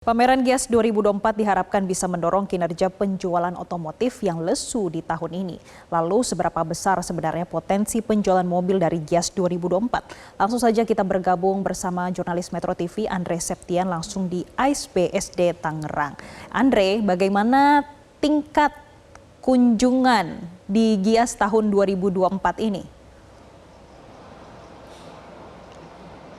Pameran Gias 2024 diharapkan bisa mendorong kinerja penjualan otomotif yang lesu di tahun ini. Lalu seberapa besar sebenarnya potensi penjualan mobil dari Gias 2024? Langsung saja kita bergabung bersama jurnalis Metro TV Andre Septian langsung di AISBSD Tangerang. Andre, bagaimana tingkat kunjungan di Gias tahun 2024 ini?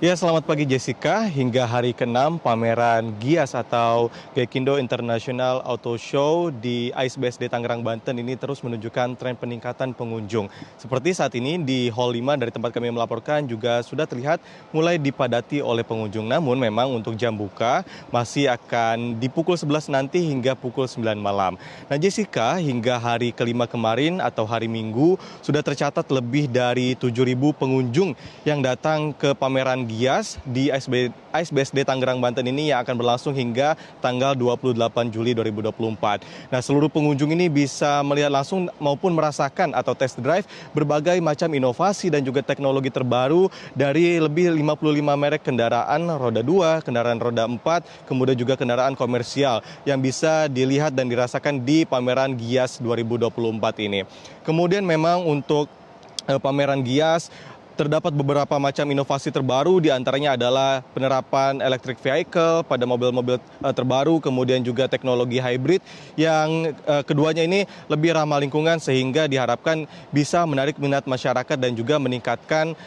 Ya, selamat pagi Jessica. Hingga hari ke-6 pameran Gias atau Gaikindo International Auto Show di AISBSD Tangerang, Banten ini terus menunjukkan tren peningkatan pengunjung. Seperti saat ini di Hall 5 dari tempat kami melaporkan juga sudah terlihat mulai dipadati oleh pengunjung. Namun memang untuk jam buka masih akan di pukul 11 nanti hingga pukul 9 malam. Nah Jessica, hingga hari ke-5 kemarin atau hari Minggu sudah tercatat lebih dari 7.000 pengunjung yang datang ke pameran Gias di AISBSD Tangerang, Banten ini yang akan berlangsung hingga tanggal 28 Juli 2024. Nah, seluruh pengunjung ini bisa melihat langsung maupun merasakan atau test drive berbagai macam inovasi dan juga teknologi terbaru dari lebih 55 merek kendaraan roda 2, kendaraan roda 4, kemudian juga kendaraan komersial yang bisa dilihat dan dirasakan di pameran Gias 2024 ini. Kemudian memang untuk pameran Gias terdapat beberapa macam inovasi terbaru, diantaranya adalah penerapan electric vehicle pada mobil-mobil terbaru, kemudian juga teknologi hybrid yang keduanya ini lebih ramah lingkungan sehingga diharapkan bisa menarik minat masyarakat dan juga meningkatkan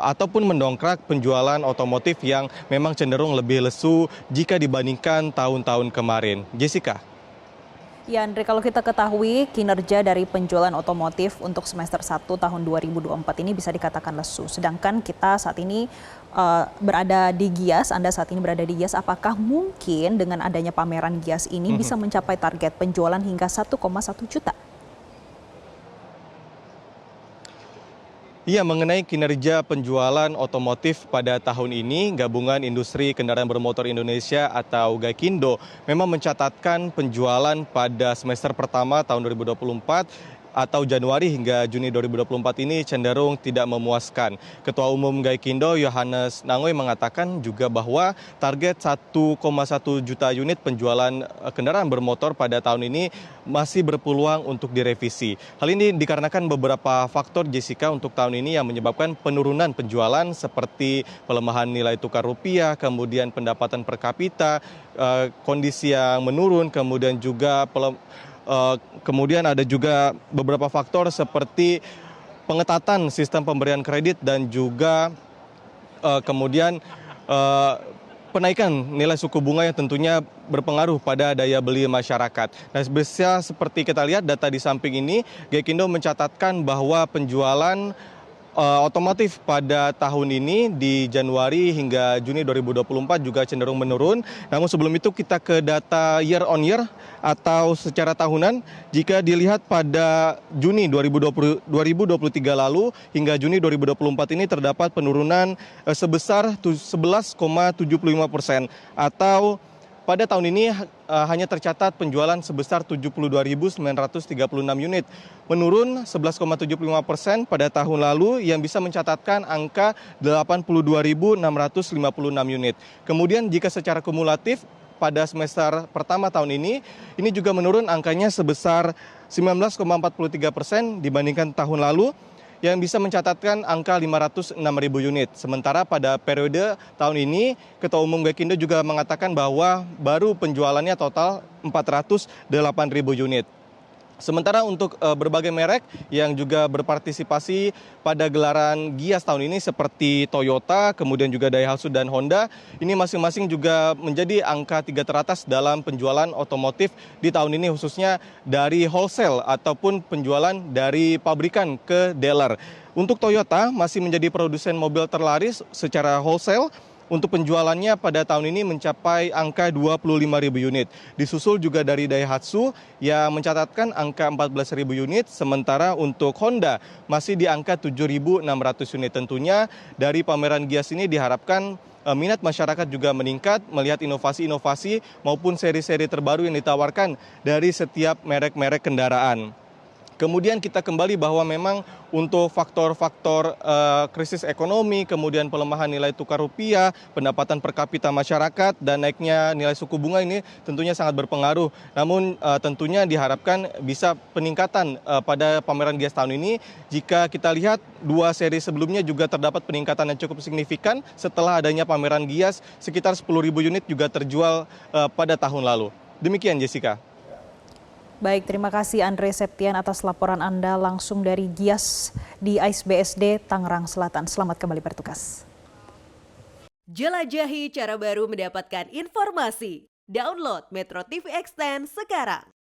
ataupun mendongkrak penjualan otomotif yang memang cenderung lebih lesu jika dibandingkan tahun-tahun kemarin. Jessica. Ya Andre, kalau kita ketahui kinerja dari penjualan otomotif untuk semester 1 tahun 2024 ini bisa dikatakan lesu. Sedangkan kita saat ini berada di Gias, Anda saat ini berada di Gias, apakah mungkin dengan adanya pameran Gias ini bisa mencapai target penjualan hingga 1,1 juta? Iya, mengenai kinerja penjualan otomotif pada tahun ini, Gabungan Industri Kendaraan Bermotor Indonesia atau Gaikindo memang mencatatkan penjualan pada semester pertama tahun 2024 atau Januari hingga Juni 2024 ini cenderung tidak memuaskan. Ketua Umum Gaikindo Yohanes Nangoy mengatakan juga bahwa target 1,1 juta unit penjualan kendaraan bermotor pada tahun ini masih berpeluang untuk direvisi. Hal ini dikarenakan beberapa faktor Jessica untuk tahun ini yang menyebabkan penurunan penjualan seperti pelemahan nilai tukar rupiah, kemudian pendapatan per kapita, kondisi yang menurun, kemudian ada juga beberapa faktor seperti pengetatan sistem pemberian kredit dan juga kemudian penaikan nilai suku bunga yang tentunya berpengaruh pada daya beli masyarakat. Nah, bisa seperti kita lihat data di samping ini, Gaikindo mencatatkan bahwa penjualan otomotif pada tahun ini di Januari hingga Juni 2024 juga cenderung menurun. Namun sebelum itu kita ke data year on year atau secara tahunan. Jika dilihat pada Juni 2023 lalu hingga Juni 2024 ini terdapat penurunan sebesar 11,75% atau pada tahun ini hanya tercatat penjualan sebesar 72.936 unit, menurun 11,75% pada tahun lalu yang bisa mencatatkan angka 82.656 unit. Kemudian jika secara kumulatif pada semester pertama tahun ini juga menurun angkanya sebesar 19,43% dibandingkan tahun lalu, yang bisa mencatatkan angka 506.000 unit. Sementara pada periode tahun ini, Ketua Umum Gaikindo juga mengatakan bahwa baru penjualannya total 408.000 unit. Sementara untuk berbagai merek yang juga berpartisipasi pada gelaran Gias tahun ini seperti Toyota, kemudian juga Daihatsu dan Honda, ini masing-masing juga menjadi angka 3 teratas dalam penjualan otomotif di tahun ini, khususnya dari wholesale ataupun penjualan dari pabrikan ke dealer. Untuk Toyota masih menjadi produsen mobil terlaris secara wholesale. Untuk penjualannya pada tahun ini mencapai angka 25.000 unit. Disusul juga dari Daihatsu yang mencatatkan angka 14.000 unit, sementara untuk Honda masih di angka 7.600 unit. Tentunya dari pameran Gias ini diharapkan minat masyarakat juga meningkat melihat inovasi-inovasi maupun seri-seri terbaru yang ditawarkan dari setiap merek-merek kendaraan. Kemudian kita kembali bahwa memang untuk faktor-faktor krisis ekonomi, kemudian pelemahan nilai tukar rupiah, pendapatan per kapita masyarakat, dan naiknya nilai suku bunga ini tentunya sangat berpengaruh. Namun tentunya diharapkan bisa peningkatan pada pameran Gias tahun ini. Jika kita lihat 2 seri sebelumnya juga terdapat peningkatan yang cukup signifikan setelah adanya pameran Gias, sekitar 10.000 unit juga terjual pada tahun lalu. Demikian Jessica. Baik, terima kasih Andre Septian atas laporan Anda langsung dari Gias di AIS BSD Tangerang Selatan. Selamat kembali bertugas. Jelajahi cara baru mendapatkan informasi. Download Metro TV Extend sekarang.